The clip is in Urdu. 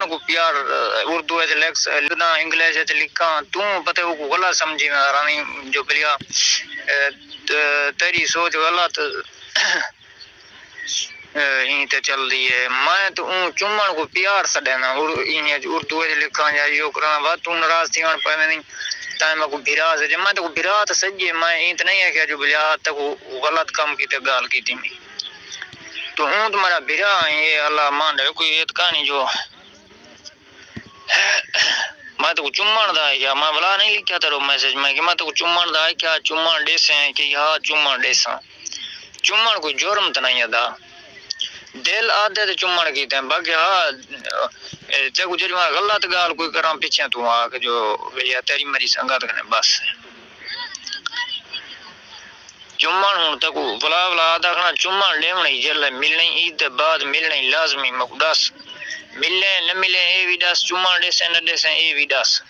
کو پیار اردو ہے لکھنا انگلش ہے لکھاں تو پتہ وہ غلط سمجھی میں رانی جو بلیا تیری سوچ غلط این تے چل رہی ہے میں تو چمن کو پیار سڈینا اردو لکھاں یا یو کراں وا تو ناراض تھیون پے نہیں تائیں میں کو بھرا سے میں تو بھرا تو سجے میں این نہیں ہے کہ جو بلیا تک غلط کام کی تے گال کی تھی تو ہوں تمہارا بھرا یہ اللہ مان ہے کوئی ایت کہانی جو میں تو چمن دا ہے کیا میں بلا نہیں لکھا تیرو میسج میں کہ میں تو چمن دا ہے کیا چمن ڈیسے کہ ہاں چمن ڈیساں چمن کوئی جرم تو نہیں ادا دل آدھے تے چمن کیتے ہیں باقی ہاں تے کو جو غلط گال کوئی کراں پیچھے تو آ کہ جو یا تیری میری سنگت کرنے بس چمن ہوں تک بلا بلا آدھا چمن لیونا ہی جل ملنے عید بعد ملنے لازمی مقدس ملے نہ ملے اے بھی دس چمن ڈیسے نہ ڈیسے اے بھی دس